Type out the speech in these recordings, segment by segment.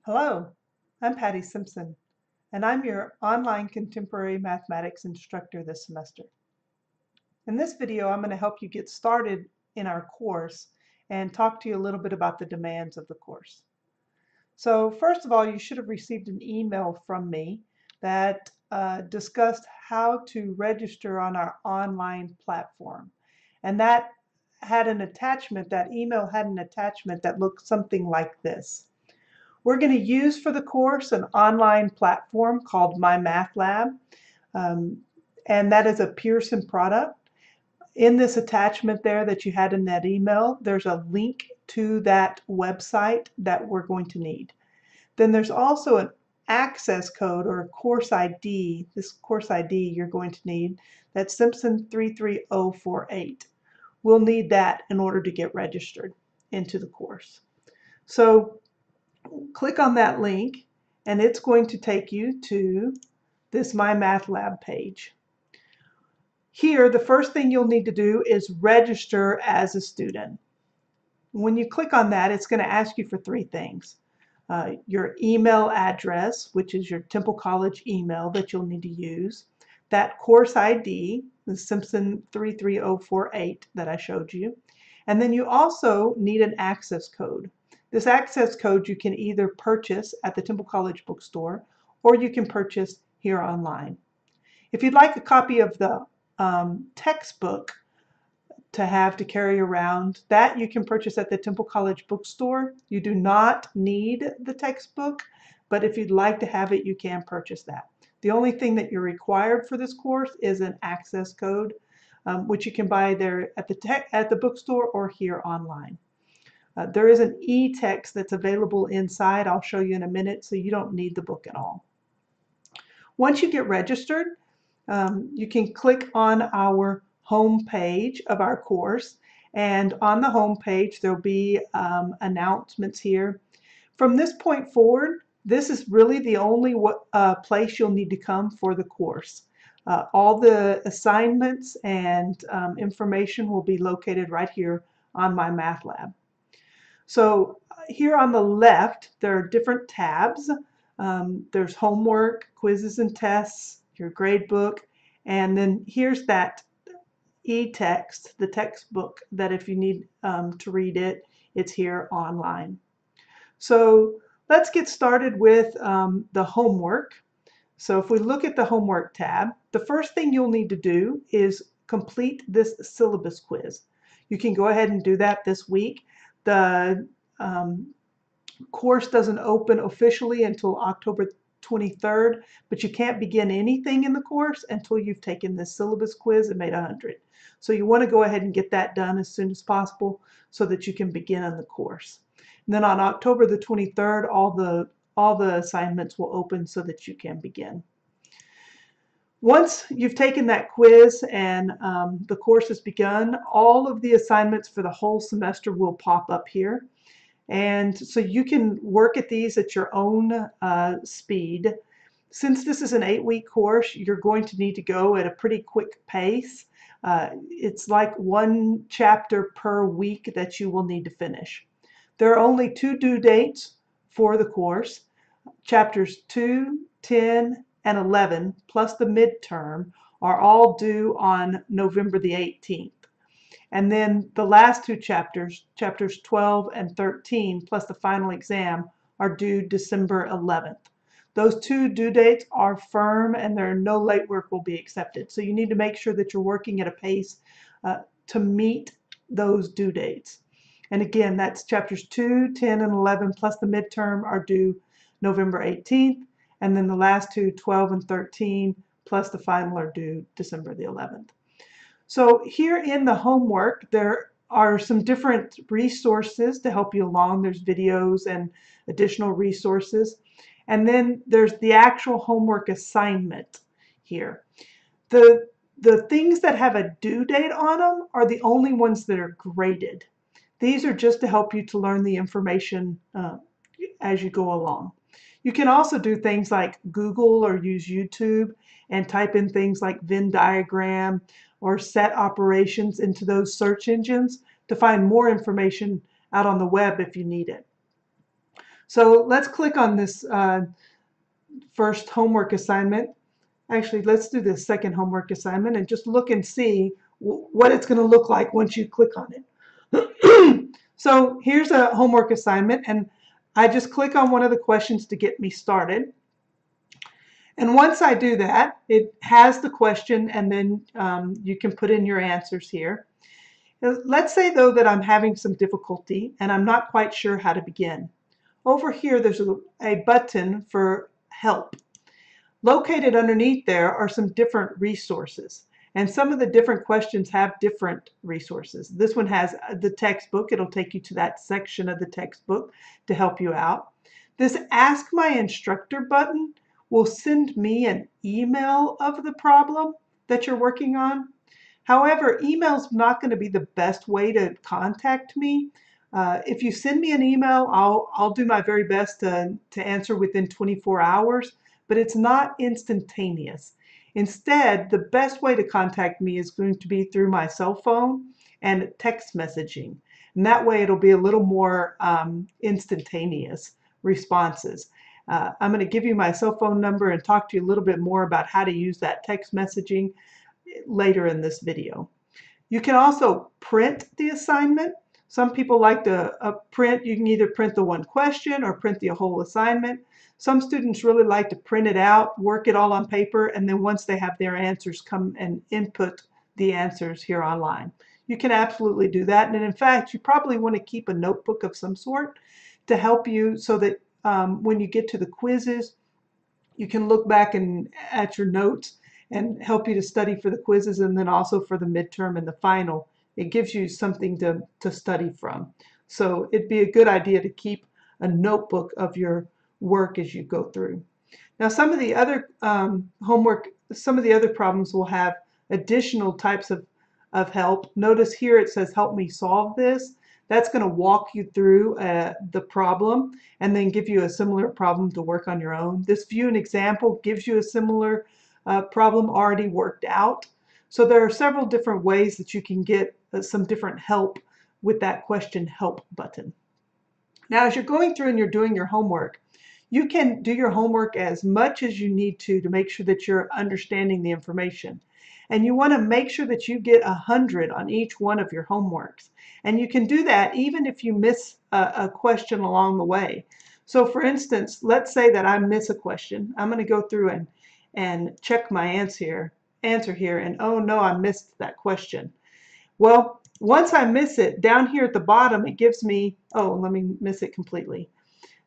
Hello, I'm Patty Simpson, and I'm your online contemporary mathematics instructor this semester. In this video, I'm going to help you get started in our course and talk to you a little bit about the demands of the course. So first of all, you should have received an email from me that discussed how to register on our online platform. And that email had an attachment that looked something like this. We're going to use for the course an online platform called My Math Lab, and that is a Pearson product. In this attachment there that you had in that email, there's a link to that website that we're going to need. Then there's also an access code or a course ID. This course ID you're going to need. That's Simpson 33048. We'll need that in order to get registered into the course. So click on that link and it's going to take you to this My Math Lab page. Here, the first thing you'll need to do is register as a student. When you click on that, it's going to ask you for three things. Your email address, which is your Temple College email that you'll need to use, that course ID, the Simpson 33048 that I showed you, and then you also need an access code. This access code you can either purchase at the Temple College bookstore or you can purchase here online. If you'd like a copy of the textbook to carry around, that you can purchase at the Temple College bookstore. You do not need the textbook, but if you'd like to have it, you can purchase that. The only thing that you're required for this course is an access code, which you can buy there at the bookstore or here online. There is an e-text that's available inside. I'll show you in a minute, so you don't need the book at all. Once you get registered, you can click on our home page of our course, and on the home page there'll be announcements here. From this point forward, this is really the only place you'll need to come for the course. All the assignments and information will be located right here on My Math Lab. So here on the left, there are different tabs. There's homework, quizzes and tests, your grade book, and then here's that e-text, the textbook, that if you need to read it, it's here online. So let's get started with the homework. So if we look at the homework tab, the first thing you'll need to do is complete this syllabus quiz. You can go ahead and do that this week. The course doesn't open officially until October 23rd, but you can't begin anything in the course until you've taken this syllabus quiz and made 100. So you want to go ahead and get that done as soon as possible so that you can begin on the course. And then on October the 23rd, all the assignments will open so that you can begin. Once you've taken that quiz and the course has begun, all of the assignments for the whole semester will pop up here. And so you can work at these at your own speed. Since this is an 8-week course, you're going to need to go at a pretty quick pace. It's like 1 chapter per week that you will need to finish. There are only 2 due dates for the course. Chapters 2, 10, and 11, plus the midterm, are all due on November the 18th. And then the last 2 chapters, chapters 12 and 13, plus the final exam, are due December 11th. Those 2 due dates are firm and no late work will be accepted. So you need to make sure that you're working at a pace to meet those due dates. And again, that's chapters 2, 10, and 11, plus the midterm are due November 18th. And then the last 2, 12 and 13, plus the final are due December the 11th. So here in the homework, there are some different resources to help you along. There's videos and additional resources. And then there's the actual homework assignment here. The things that have a due date on them are the only ones that are graded. These are just to help you to learn the information as you go along. You can also do things like Google or use YouTube and type in things like Venn diagram or set operations into those search engines to find more information out on the web if you need it. So let's click on this first homework assignment. Actually, let's do the second homework assignment and just look and see what it's going to look like once you click on it. So here's a homework assignment, and I just click on one of the questions to get me started. And once I do that, it has the question, and then you can put in your answers here. Let's say, though, that I'm having some difficulty and I'm not quite sure how to begin. Over here, there's a button for help. Located underneath there are some different resources, and some of the different questions have different resources. This one has the textbook. It'll take you to that section of the textbook to help you out. This Ask My Instructor button will send me an email of the problem that you're working on. However, email's not going to be the best way to contact me. If you send me an email, I'll do my very best to answer within 24 hours, but it's not instantaneous. Instead, the best way to contact me is going to be through my cell phone and text messaging. And that way it'll be a little more instantaneous responses. I'm going to give you my cell phone number and talk to you a little bit more about how to use that text messaging later in this video. You can also print the assignment. Some people like to print. You can either print the one question or print the whole assignment. Some students really like to print it out, work it all on paper, and then once they have their answers, come and input the answers here online. You can absolutely do that. And in fact, you probably want to keep a notebook of some sort to help you so that when you get to the quizzes, you can look back at your notes and help you to study for the quizzes, and then also for the midterm and the final. It gives you something to study from. So it'd be a good idea to keep a notebook of your work as you go through. Now, some of the other some of the other problems will have additional types of help. Notice here it says, help me solve this. That's going to walk you through the problem and then give you a similar problem to work on your own. This view and example gives you a similar problem already worked out. So there are several different ways that you can get some different help with that question help button. Now, as you're going through and you're doing your homework, you can do your homework as much as you need to make sure that you're understanding the information. And you want to make sure that you get 100 on each one of your homeworks. And you can do that even if you miss a question along the way. So for instance, let's say that I miss a question. I'm going to go through and check my answer here, and oh no, I missed that question. Well, once I miss it, down here at the bottom, it gives me, oh, let me miss it completely.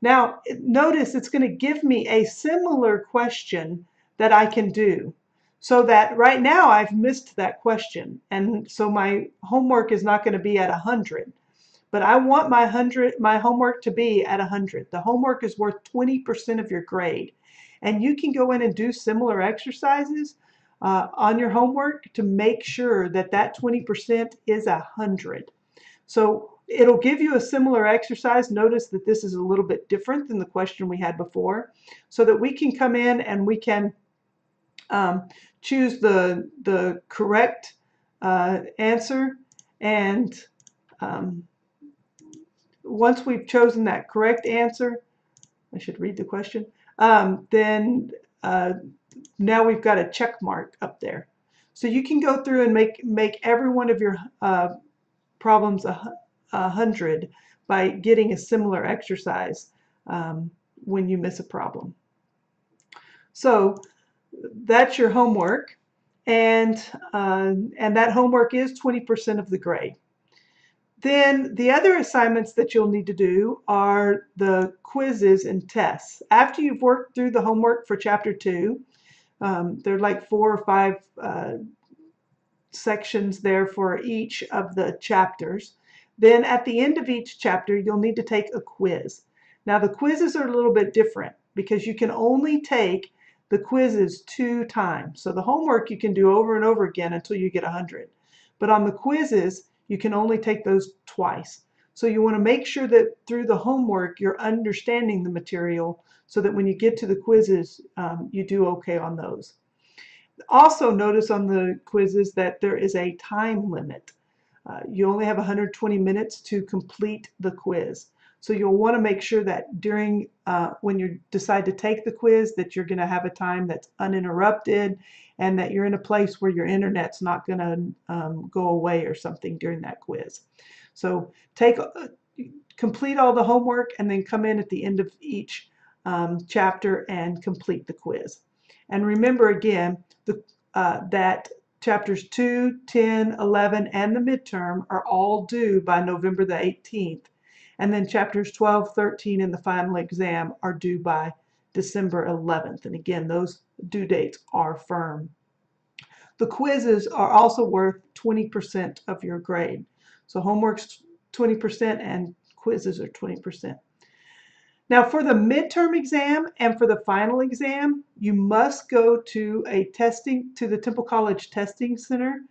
Now, notice it's going to give me a similar question that I can do. So that right now I've missed that question, and so my homework is not going to be at 100. But I want my homework to be at 100. The homework is worth 20% of your grade. And you can go in and do similar exercises on your homework to make sure that that 20% is 100. So it'll give you a similar exercise. Notice that this is a little bit different than the question we had before, so that we can come in and we can choose the correct answer. And once we've chosen that correct answer, I should read the question, then now we've got a check mark up there. So you can go through and make every one of your problems 100 by getting a similar exercise when you miss a problem. So that's your homework, and that homework is 20% of the grade. Then the other assignments that you'll need to do are the quizzes and tests. After you've worked through the homework for Chapter 2, there are like 4 or 5 sections there for each of the chapters. Then at the end of each chapter, you'll need to take a quiz. Now the quizzes are a little bit different because you can only take the quizzes 2 times. So the homework you can do over and over again until you get 100. But on the quizzes, you can only take those twice. So you want to make sure that through the homework you're understanding the material so that when you get to the quizzes, you do okay on those. Also notice on the quizzes that there is a time limit. You only have 120 minutes to complete the quiz. So you'll want to make sure that during when you decide to take the quiz that you're going to have a time that's uninterrupted and that you're in a place where your internet's not going to go away or something during that quiz. So complete all the homework and then come in at the end of each chapter and complete the quiz. And remember again that chapters 2, 10, 11, and the midterm are all due by November the 18th. And then chapters 12, 13, and the final exam are due by December 11th. And again, those due dates are firm. The quizzes are also worth 20% of your grade. So homework's 20% and quizzes are 20%. Now for the midterm exam and for the final exam, you must go to the Temple College Testing Center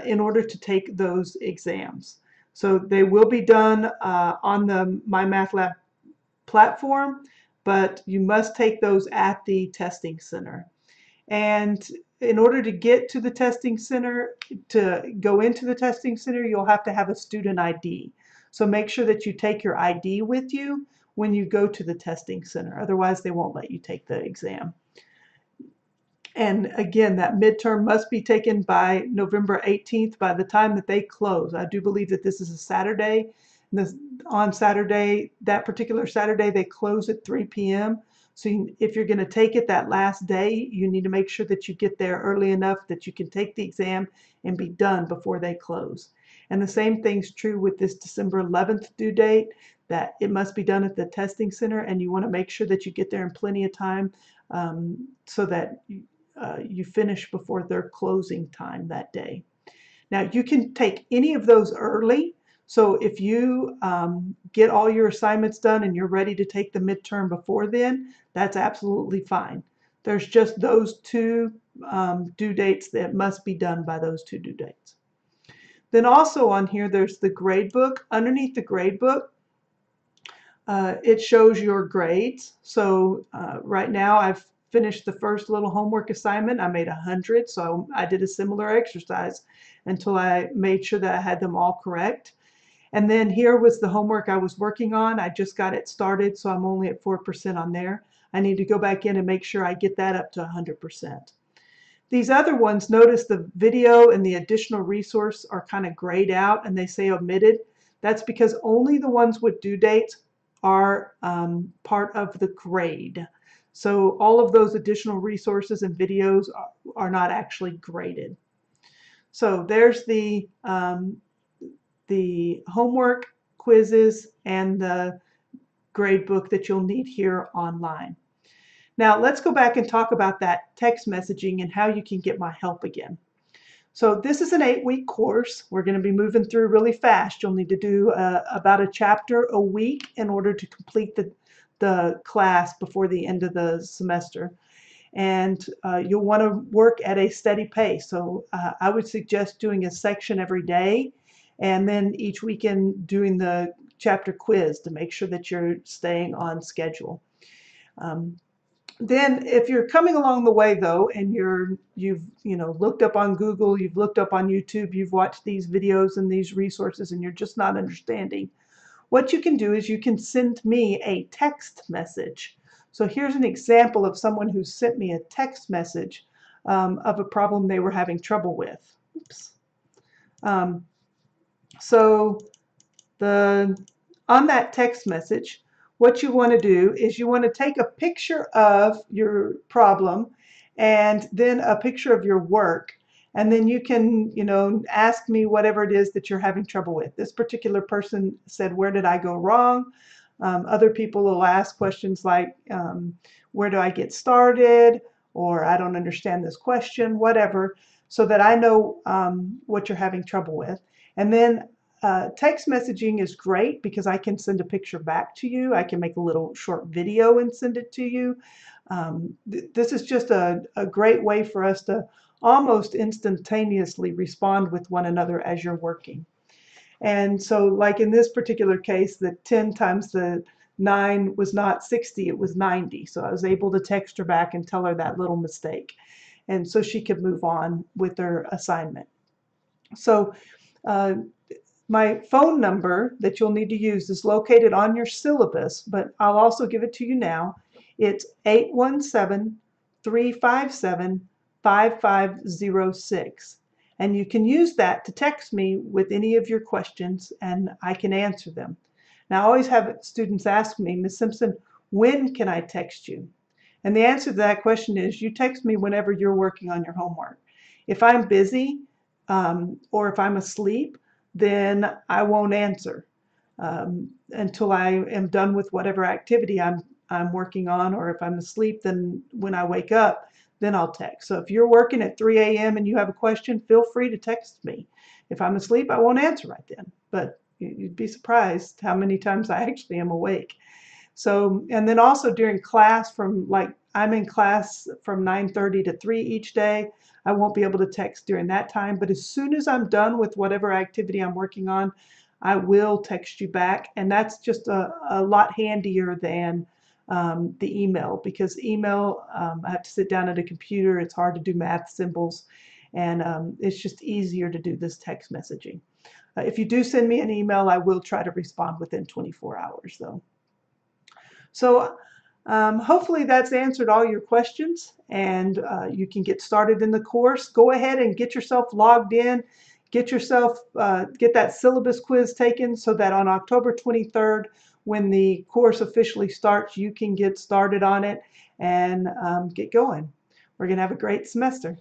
in order to take those exams. So they will be done on the MyMathLab platform, but you must take those at the testing center. And in order to get to the testing center, to go into the testing center, you'll have to have a student ID. So make sure that you take your ID with you when you go to the testing center. Otherwise, they won't let you take the exam. And again, that midterm must be taken by November 18th by the time that they close. I do believe that this is a Saturday. On Saturday, that particular Saturday, they close at 3 p.m. So if you're going to take it that last day, you need to make sure that you get there early enough that you can take the exam and be done before they close. And the same thing's true with this December 11th due date, that it must be done at the testing center, and you want to make sure that you get there in plenty of time so that you finish before their closing time that day. Now you can take any of those early. So if you get all your assignments done and you're ready to take the midterm before then, that's absolutely fine. There's just those two due dates that must be done by those two due dates. Then also on here, there's the grade book. Underneath the grade book, it shows your grades. So right now I've finished the first little homework assignment. I made 100, so I did a similar exercise until I made sure that I had them all correct. And then here was the homework I was working on. I just got it started, so I'm only at 4% on there. I need to go back in and make sure I get that up to 100%. These other ones, notice the video and the additional resource are kind of grayed out and they say omitted. That's because only the ones with due dates are part of the grade. So all of those additional resources and videos are not actually graded. So there's the homework, quizzes, and the grade book that you'll need here online. Now let's go back and talk about that text messaging and how you can get my help again. So this is an 8-week course. We're going to be moving through really fast. You'll need to do about a chapter a week in order to complete the class before the end of the semester. And you'll want to work at a steady pace. So I would suggest doing a section every day and then each weekend doing the chapter quiz to make sure that you're staying on schedule. Then if you're coming along the way though and you've looked up on Google, you've looked up on YouTube, you've watched these videos and these resources and you're just not understanding, what you can do is you can send me a text message. So here's an example of someone who sent me a text message of a problem they were having trouble with. Oops. So on that text message, what you want to do is you want to take a picture of your problem and then a picture of your work. And then you can, ask me whatever it is that you're having trouble with. This particular person said, where did I go wrong? Other people will ask questions like, where do I get started? Or I don't understand this question, whatever, so that I know what you're having trouble with. And then text messaging is great because I can send a picture back to you. I can make a little short video and send it to you. This is just a great way for us to almost instantaneously respond with one another as you're working. And so like in this particular case, the 10 times the 9 was not 60, it was 90. So I was able to text her back and tell her that little mistake. And so she could move on with her assignment. So My phone number that you'll need to use is located on your syllabus, but I'll also give it to you now. It's 817-357-5506. And you can use that to text me with any of your questions and I can answer them. Now, I always have students ask me, Ms. Simpson, when can I text you? And the answer to that question is you text me whenever you're working on your homework. If I'm busy or if I'm asleep, then I won't answer until I am done with whatever activity I'm working on, or if I'm asleep, then when I wake up, then I'll text. So if you're working at 3 a.m. and you have a question, feel free to text me. If I'm asleep, I won't answer right then, but you'd be surprised how many times I actually am awake. So, and then also during class, I'm in class from 9:30 to 3 each day. I won't be able to text during that time, but as soon as I'm done with whatever activity I'm working on, I will text you back. And that's just a lot handier than the email, because email, I have to sit down at a computer. It's hard to do math symbols, and it's just easier to do this text messaging. If you do send me an email, I will try to respond within 24 hours though. So hopefully that's answered all your questions, and you can get started in the course. Go ahead and get yourself logged in. Get that syllabus quiz taken so that on October 23rd, when the course officially starts, you can get started on it and get going. We're going to have a great semester.